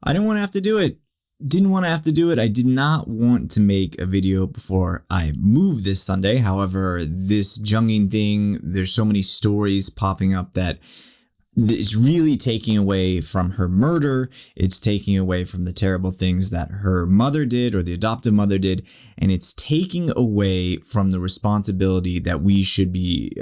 I didn't want to have to do it. Didn't want to have to do it. I did not want to make a video before I moved this Sunday. However, this Jeongin thing, there's so many stories popping up that it's really taking away from her murder. It's taking away from the terrible things that her mother did or the adoptive mother did. And it's taking away from the responsibility that we should be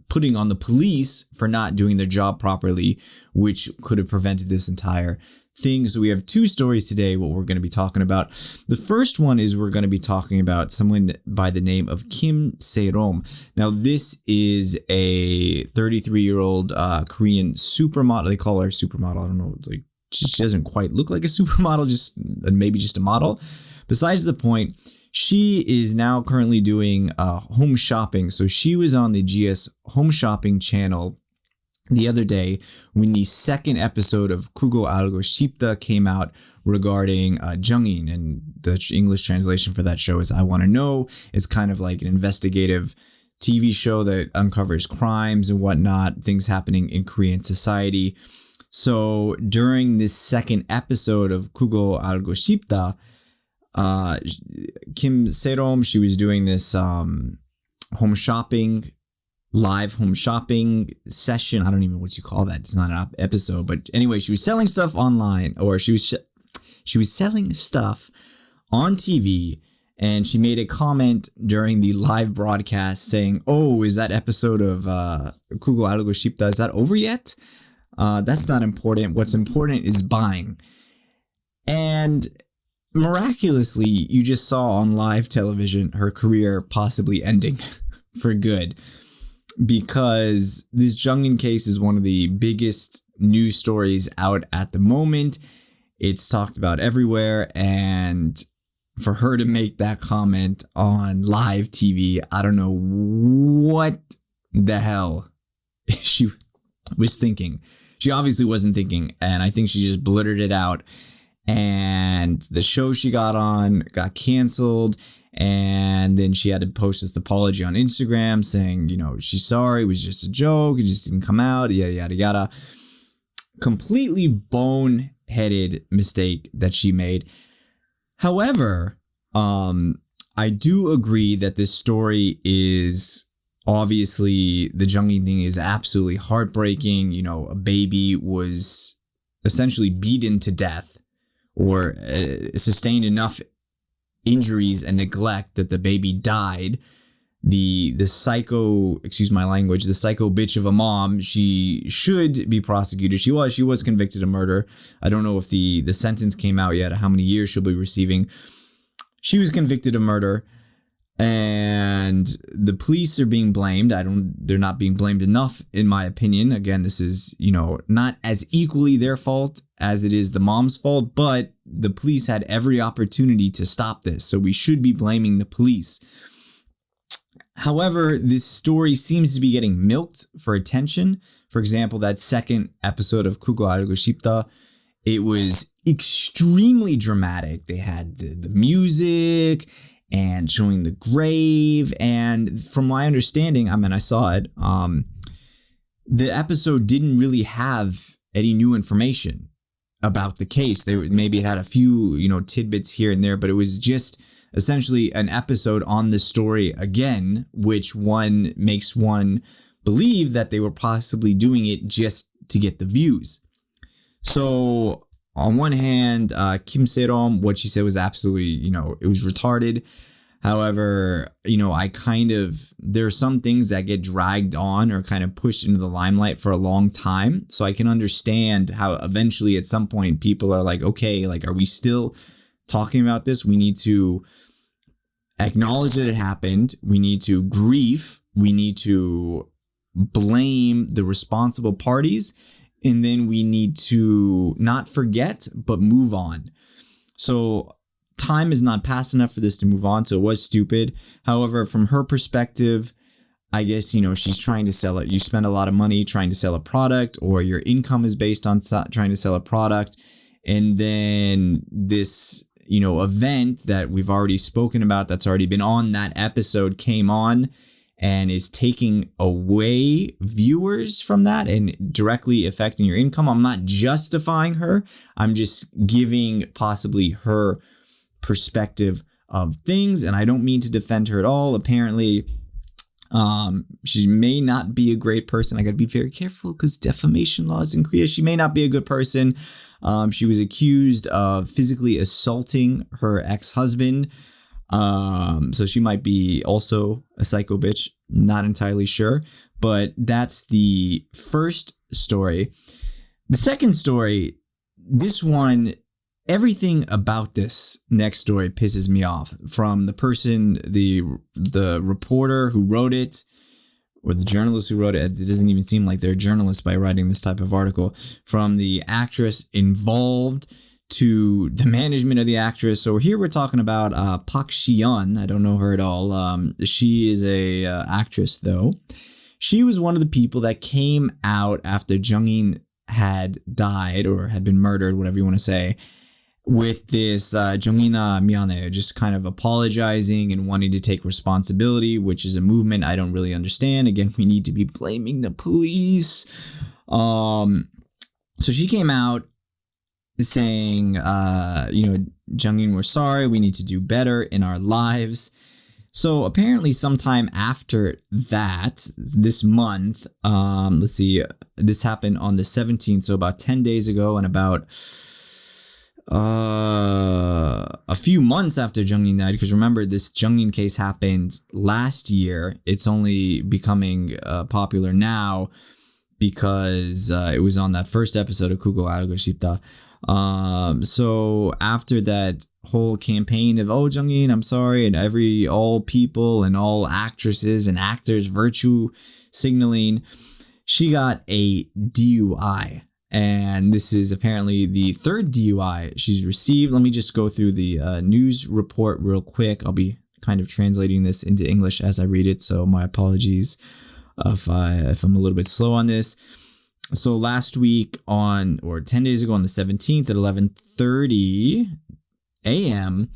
putting on the police for not doing their job properly, which could have prevented this entire thing. So we have two stories today, what we're going to be talking about. The first one is we're going to be talking about someone by the name of Kim Serom. Now, this is a 33-year-old Korean supermodel. They call her supermodel. I don't know. Like, she doesn't quite look like a supermodel, maybe just a model. Besides the point, she is now currently doing home shopping. So she was on the GS home shopping channel the other day when the second episode of Kugo Algo Shipta came out regarding Jeongin, and the English translation for that show is I Want to Know. It's kind of like an investigative TV show that uncovers crimes and whatnot, things happening in Korean society. So during this second episode of Kugo Algo Shipta, Kim Serom, she was doing this live home shopping session. I don't even know what you call that. It's not an episode, but anyway, she was selling stuff online, or she was selling stuff on TV, and she made a comment during the live broadcast saying, "Oh, is that episode of Kugo Algo Shipta, is that over yet? That's not important. What's important is buying." And miraculously, you just saw on live television her career possibly ending for good, because this Jeongin case is one of the biggest news stories out at the moment. It's talked about everywhere, and for her to make that comment on live TV, I don't know what the hell she was thinking. She obviously wasn't thinking, and I think she just blurted it out. And the show she got on got canceled. And then she had to post this apology on Instagram saying, she's sorry. It was just a joke. It just didn't come out. Yada, yada, yada. Completely boneheaded mistake that she made. However, I do agree that this story is obviously, the Jeongin thing is absolutely heartbreaking. A baby was essentially beaten to death, or sustained enough injuries and neglect that the baby died. The psycho, excuse my language, the psycho bitch of a mom, she should be prosecuted. She was convicted of murder. I don't know if the sentence came out yet, how many years she'll be receiving. She was convicted of murder, and the police are being blamed. They're not being blamed enough, in my opinion. Again, this is, not as equally their fault as it is the mom's fault, but the police had every opportunity to stop this. So we should be blaming the police. However, this story seems to be getting milked for attention. For example, that second episode of Kugo Algo Shipta, it was extremely dramatic. They had the music and showing the grave. And from my understanding, I saw it, the episode didn't really have any new information about the case. Maybe it had a few, tidbits here and there, but it was just essentially an episode on the story again, which makes one believe that they were possibly doing it just to get the views. So on one hand, Kim Serom, what she said was absolutely, it was retarded. However, there are some things that get dragged on or kind of pushed into the limelight for a long time. So I can understand how eventually at some point people are like, okay, like, are we still talking about this? We need to acknowledge that it happened. We need to grieve. We need to blame the responsible parties. And then we need to not forget, but move on. So time is not past enough for this to move on. So it was stupid. However, from her perspective, I guess, she's trying to sell it. You spend a lot of money trying to sell a product, or your income is based on trying to sell a product. And then this, event that we've already spoken about, that's already been on that episode, came on. and is taking away viewers from that and directly affecting your income. I'm not justifying her. I'm just giving possibly her perspective of things, and I don't mean to defend her at all. Apparently, she may not be a great person. I got to be very careful because defamation laws in Korea. She may not be a good person. She was accused of physically assaulting her ex-husband. So she might be also a psycho bitch. Not entirely sure, but that's the first story. The second story, this one, everything about this next story pisses me off. From the person, the reporter who wrote it, or the journalist who wrote it. It doesn't even seem like they're journalists by writing this type of article. From the actress involved to the management of the actress. So here we're talking about Park Siyeon. I don't know her at all. She is a actress, though. She was one of the people that came out after Jeongin had died or had been murdered, whatever you want to say, with this Jeongina 미안해, just kind of apologizing and wanting to take responsibility, which is a movement I don't really understand. Again, we need to be blaming the police. So she came out saying, Jeongin, we're sorry. We need to do better in our lives. So apparently sometime after that, this month, let's see, this happened on the 17th, so about 10 days ago, and about a few months after Jeongin died, because remember, this Jeongin case happened last year. It's only becoming popular now because it was on that first episode of Kugo 알고 싶다. So after that whole campaign of, oh, Jeongin, I'm sorry, and all people and all actresses and actors virtue signaling, she got a DUI. And this is apparently the third DUI she's received. Let me just go through the news report real quick. I'll be kind of translating this into English as I read it, so my apologies if I'm a little bit slow on this. So last week 10 days ago on the 17th at 11:30 a.m.,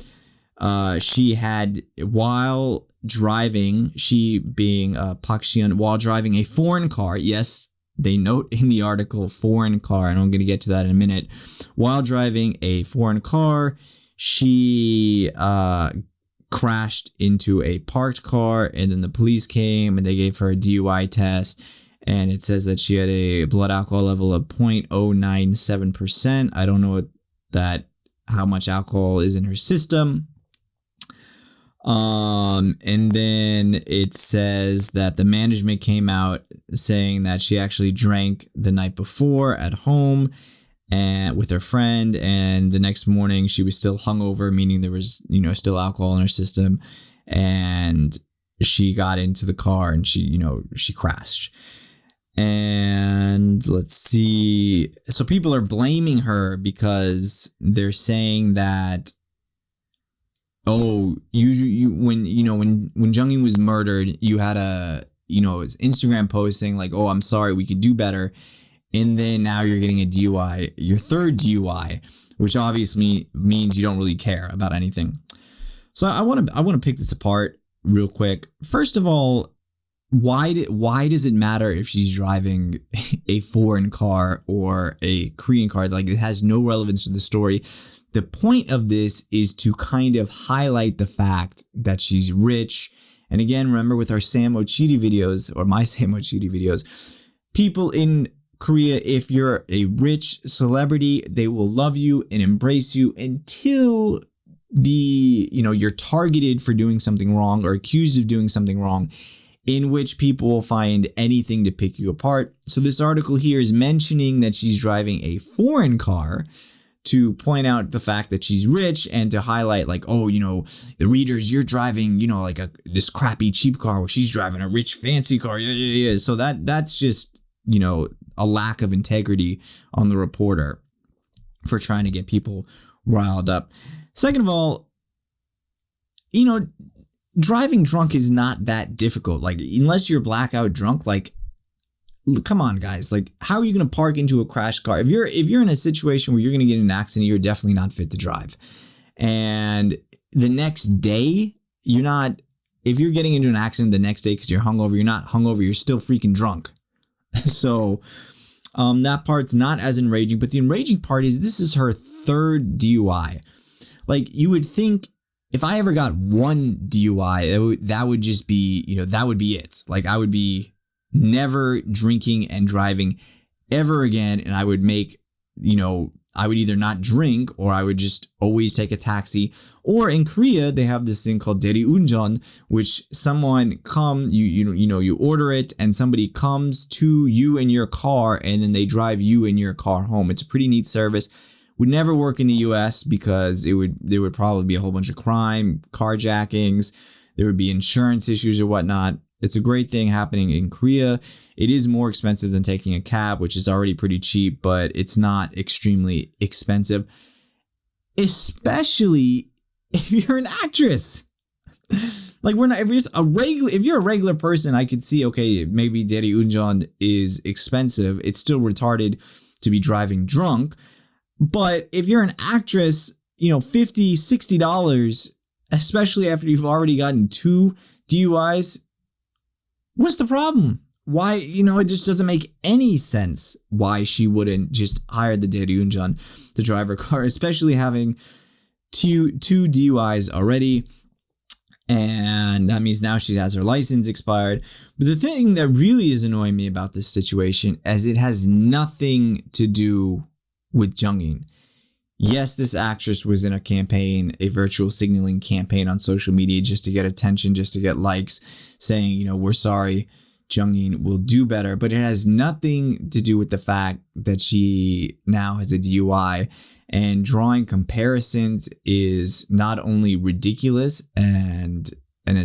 she had, while driving, she being Park Siyeon, while driving a foreign car, yes, they note in the article foreign car, and I'm going to get to that in a minute. While driving a foreign car, she crashed into a parked car, and then the police came and they gave her a DUI test, and it says that she had a blood alcohol level of 0.097%. I don't know how much alcohol is in her system. And then it says that the management came out saying that she actually drank the night before at home and with her friend, and the next morning she was still hungover, meaning there was, still alcohol in her system, and she got into the car and she crashed. And let's see. So people are blaming her because they're saying that, oh, when Jeongin was murdered, you had his Instagram post saying like, oh, I'm sorry, we could do better. And then now you're getting a DUI, your third DUI, which obviously means you don't really care about anything. So I want to pick this apart real quick. First of all, why does it matter if she's driving a foreign car or a Korean car? Like, it has no relevance to the story. The point of this is to kind of highlight the fact that she's rich. And again, remember with our Sam Ochidi videos, or my Sam Ochidi videos, people in Korea, if you're a rich celebrity, they will love you and embrace you until you're targeted for doing something wrong or accused of doing something wrong, in which people will find anything to pick you apart. So this article here is mentioning that she's driving a foreign car to point out the fact that she's rich and to highlight like, oh, the readers, you're driving, like this crappy cheap car where she's driving a rich fancy car. Yeah. So that's just, a lack of integrity on the reporter for trying to get people riled up. Second of all, driving drunk is not that difficult. Like, unless you're blackout drunk, like, come on, guys. Like, how are you going to park into a crash car? If you're in a situation where you're going to get in an accident, you're definitely not fit to drive. And the next day, you're not if you're getting into an accident the next day because you're hungover, you're not hungover, you're still freaking drunk. So that part's not as enraging, but the enraging part is this is her third DUI. Like, you would think if I ever got one DUI, that would just be, that would be it. Like, I would be never drinking and driving ever again. And I would make, I would either not drink or I would just always take a taxi. Or in Korea, they have this thing called Unjust, which someone you order it and somebody comes to you in your car and then they drive you in your car home. It's a pretty neat service. Would never work in the US because there would probably be a whole bunch of crime, carjackings. There would be insurance issues or whatnot. It's a great thing happening in Korea. It is more expensive than taking a cab, which is already pretty cheap, but it's not extremely expensive, especially if you're an actress. Like, if you're a regular person, I could see, okay, maybe Unjust is expensive. It's still retarded to be driving drunk. But if you're an actress, $50, $60, especially after you've already gotten 2 DUIs, what's the problem? Why, it just doesn't make any sense why she wouldn't just hire the Unjust to drive her car, especially having two DUIs already. And that means now she has her license expired. But the thing that really is annoying me about this situation is it has nothing to do with Jeongin. Yes, this actress was in a campaign, a virtual signaling campaign on social media just to get attention, just to get likes, saying, we're sorry, Jeongin will do better. But it has nothing to do with the fact that she now has a DUI. And drawing comparisons is not only ridiculous and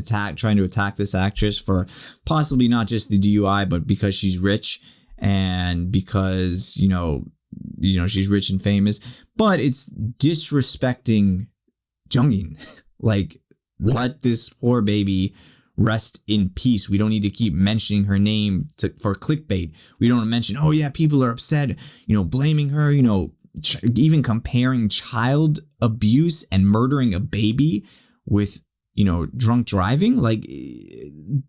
trying to attack this actress for possibly not just the DUI, but because she's rich and because, she's rich and famous, but it's disrespecting Jeongin. Like, let this poor baby rest in peace. We don't need to keep mentioning her name for clickbait. We don't mention, oh yeah, people are upset, blaming her, even comparing child abuse and murdering a baby with, drunk driving. Like, it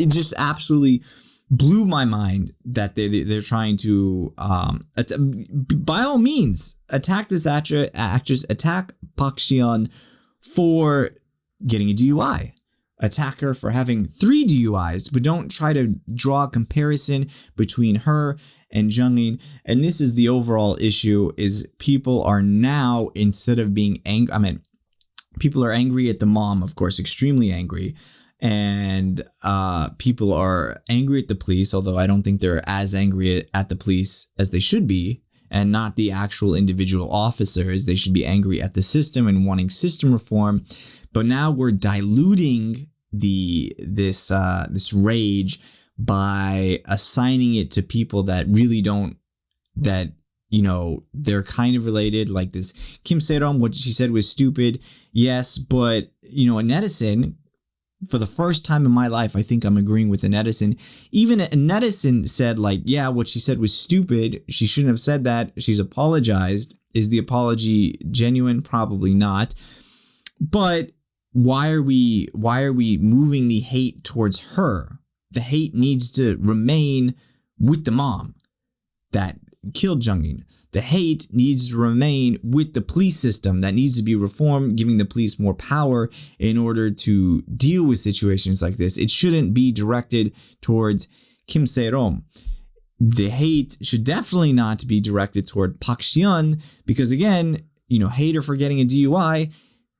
just absolutely blew my mind that they're trying to, by all means, attack this actress, attack Park Siyeon for getting a DUI, attack her for having 3 DUIs, but don't try to draw a comparison between her and Jeongin. And this is the overall issue: is people are now, instead of being angry, people are angry at the mom, of course, extremely angry. And people are angry at the police, although I don't think they're as angry at the police as they should be, and not the actual individual officers. They should be angry at the system and wanting system reform. But now we're diluting this rage by assigning it to people that really don't, that, they're kind of related. Like this Kim Serom, what she said was stupid. Yes, but, a netizen, for the first time in my life, I think I'm agreeing with a netizen. Even a netizen said, like, yeah, what she said was stupid. She shouldn't have said that. She's apologized. Is the apology genuine? Probably not. But why are we moving the hate towards her? The hate needs to remain with the mom that killed Jeongin. The hate needs to remain with the police system that needs to be reformed, giving the police more power in order to deal with situations like this. It shouldn't be directed towards Kim Serom. The hate should definitely not be directed toward Park Siyeon, because again, hate her for getting a DUI,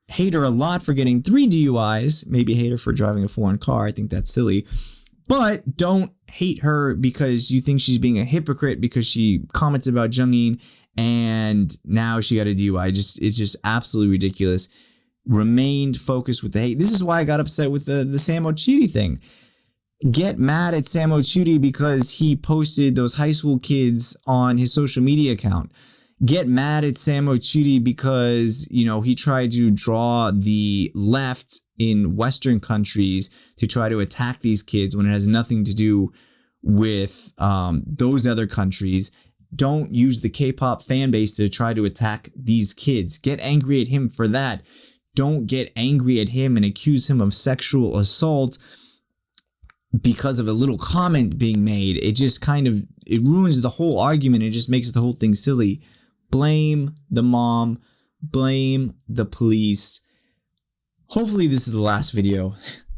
hate her a lot for getting 3 DUIs, maybe hate her for driving a foreign car. I think that's silly. But don't hate her because you think she's being a hypocrite because she commented about Jeongin and now she got a DUI. It's just absolutely ridiculous. Remained focused with the hate. This is why I got upset with the Sam Ochiri thing. Get mad at Sam Ochiri because he posted those high school kids on his social media account. Get mad at Sam Ochiri because, he tried to draw the left in Western countries to try to attack these kids when it has nothing to do with those other countries. Don't use the K-pop fan base to try to attack these kids. Get angry at him for that. don't get angry at him and accuse him of sexual assault because of a little comment being made. It just it ruins the whole argument. It just makes the whole thing silly. Blame the mom, blame the police. Hopefully this is the last video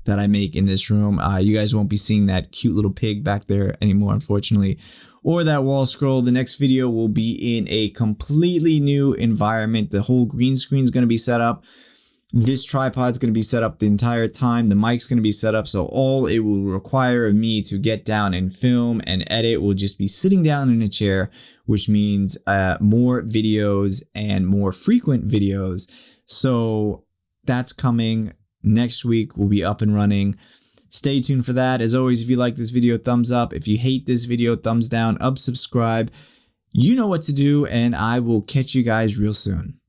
that I make in this room. You guys won't be seeing that cute little pig back there anymore, unfortunately, or that wall scroll. The next video will be in a completely new environment. The whole green screen is going to be set up. This tripod's going to be set up the entire time. The mic's going to be set up. So all it will require of me to get down and film and edit will just be sitting down in a chair, which means more videos and more frequent videos. So that's coming next week. We'll be up and running. Stay tuned for that. As always, if you like this video, thumbs up. If you hate this video, thumbs down, subscribe. You know what to do, and I will catch you guys real soon.